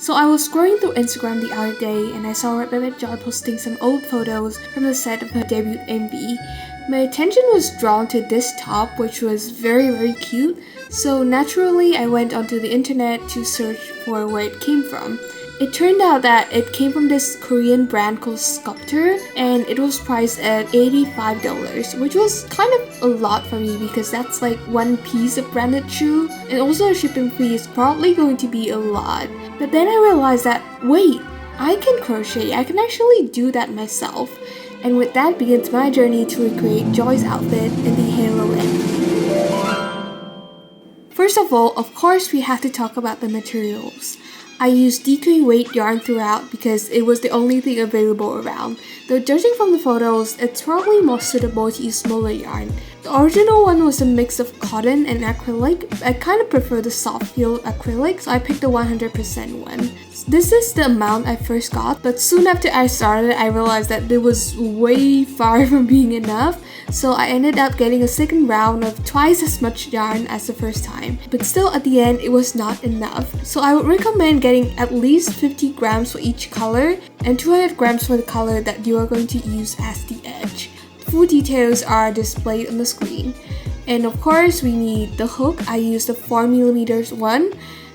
So I was scrolling through Instagram the other day and I saw Red Velvet Joy posting some old photos from the set of her debut MV. My attention was drawn to this top, which was very cute, so naturally I went onto the internet to search for where it came from. It turned out that it came from this Korean brand called Sculptor, and it was priced at $85, which was kind of a lot for me because that's like one piece of branded shoe, and also the shipping fee is probably going to be a lot. But then I realized that, wait, I can crochet, I can actually do that myself. And with that begins my journey to recreate Joy's outfit in the Halo MV. First of all, of course, we have to talk about the materials. I used DK weight yarn throughout because it was the only thing available around. Though judging from the photos, it's probably more suitable to use smaller yarn. The original one was a mix of cotton and acrylic. I kind of prefer the soft feel acrylic, so I picked the 100% one. This is the amount I first got, but soon after I started, I realized that it was way far from being enough. So I ended up getting a second round of twice as much yarn as the first time. But still at the end, it was not enough. So I would recommend getting at least 50 grams for each color and 200 grams for the color that you are going to use as the edge. Full details are displayed on the screen. And of course, we need the hook. I used the 4mm one.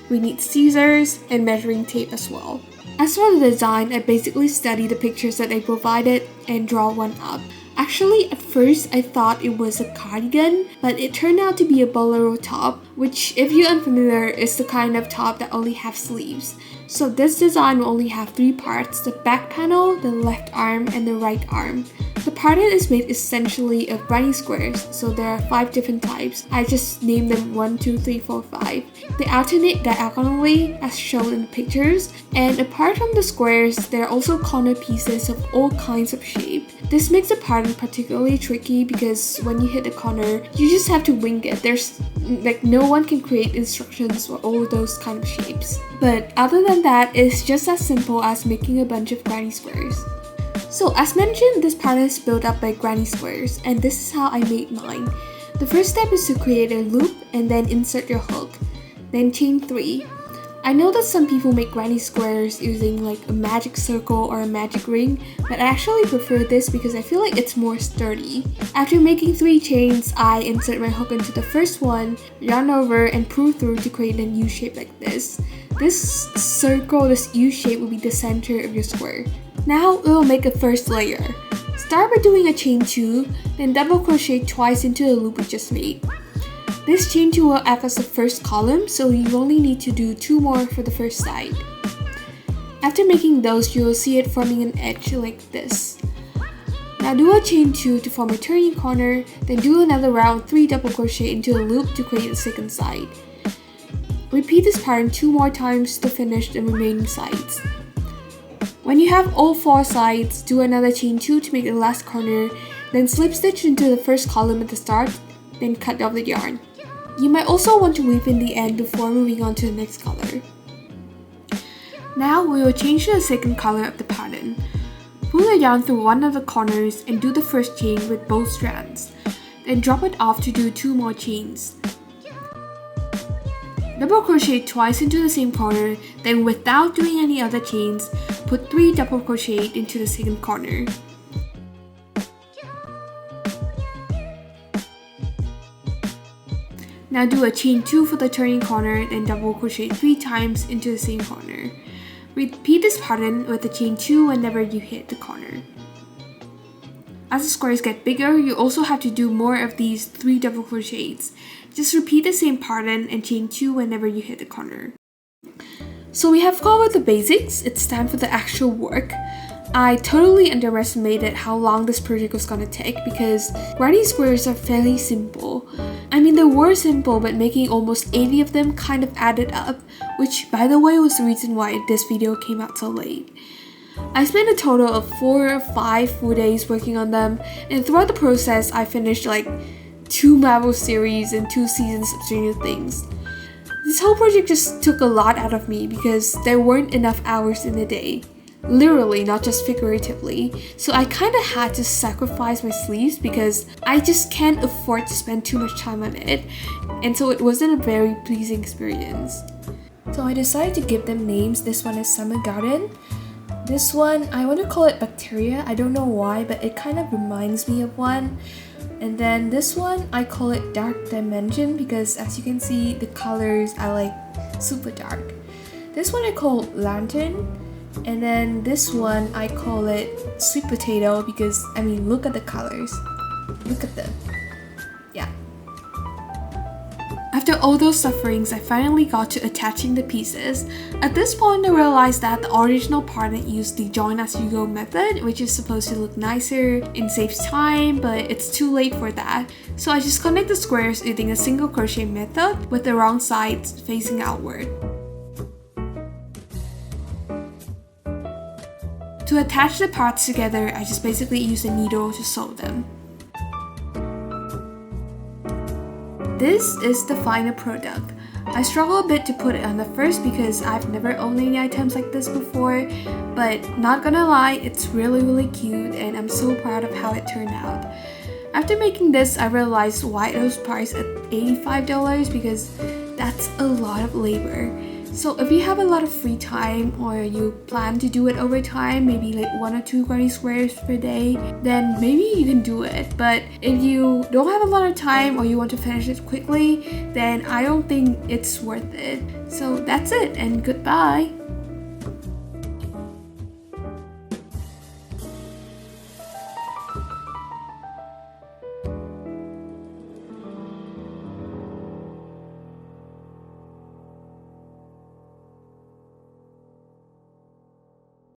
We need scissors and measuring tape as well. As for the design, I basically study the pictures that they provided and draw one up. Actually, at first I thought it was a cardigan, but it turned out to be a bolero top, which, if you're unfamiliar, is the kind of top that only have sleeves. So this design will only have 3 parts: the back panel, the left arm, and the right arm. The pattern is made essentially of granny squares, so there are 5 different types. I just named them 1, 2, 3, 4, 5. They alternate diagonally as shown in the pictures, and apart from the squares, there are also corner pieces of all kinds of shape. This makes the pattern particularly tricky because when you hit the corner, you just have to wing it. There's no one can create instructions for all those kind of shapes. But other than that, it's just as simple as making a bunch of granny squares. So as mentioned, this pattern is built up by granny squares, and this is how I made mine. The first step is to create a loop and then insert your hook. Then chain 3. I know that some people make granny squares using like a magic circle or a magic ring, but I actually prefer this because I feel like it's more sturdy. After making 3 chains, I insert my hook into the first one, yarn over, and pull through to create a U shape like this. This circle, this U shape will be the center of your square. Now we'll make a first layer. Start by doing a chain 2, then double crochet twice into the loop we just made. This chain 2 will act as the first column, so you only need to do 2 more for the first side. After making those, you will see it forming an edge like this. Now do a chain 2 to form a turning corner, then do another round 3 double crochet into the loop to create the second side. Repeat this pattern 2 more times to finish the remaining sides. When you have all 4 sides, do another chain 2 to make the last corner, then slip stitch into the first column at the start, then cut off the yarn. You might also want to weave in the end before moving on to the next color. Now we will change to the second color of the pattern. Pull the yarn through one of the corners and do the first chain with both strands. Then drop it off to do 2 more chains. Double crochet twice into the same corner, then without doing any other chains, put 3 double crochet into the second corner. Now do a chain 2 for the turning corner, then double crochet 3 times into the same corner. Repeat this pattern with the chain 2 whenever you hit the corner. As the squares get bigger, you also have to do more of these 3 double crochets. Just repeat the same pattern and chain 2 whenever you hit the corner. So we have covered the basics, it's time for the actual work. I totally underestimated how long this project was gonna take because granny squares are fairly simple. I mean, they were simple, but making almost 80 of them kind of added up, which by the way was the reason why this video came out so late. I spent a total of 4 or 5 full days working on them, and throughout the process I finished like 2 Marvel series and 2 seasons of Stranger Things. This whole project just took a lot out of me because there weren't enough hours in the day. Literally, not just figuratively. So I kinda had to sacrifice my sleeves because I just can't afford to spend too much time on it, and so it wasn't a very pleasing experience. So I decided to give them names. This one is Summer Garden. This one, I want to call it Bacteria. I don't know why, but it kind of reminds me of one. And then this one, I call it Dark Dimension because as you can see, the colors are like super dark. This one I call Lantern. And then this one, I call it Sweet Potato because, I mean, look at the colors. Look at them. Yeah. After all those sufferings, I finally got to attaching the pieces. At this point, I realized that the original partner used the join as you go method, which is supposed to look nicer and saves time, but it's too late for that. So I just connect the squares using a single crochet method with the wrong sides facing outward. To attach the parts together, I just basically use a needle to sew them. This is the final product. I struggle a bit to put it on the first because I've never owned any items like this before, but not gonna lie, it's really cute and I'm so proud of how it turned out. After making this, I realized why it was priced at $85 because that's a lot of labor. So if you have a lot of free time or you plan to do it over time, maybe like 1 or 2 granny squares per day, then maybe you can do it. But if you don't have a lot of time or you want to finish it quickly, then I don't think it's worth it. So that's it and goodbye.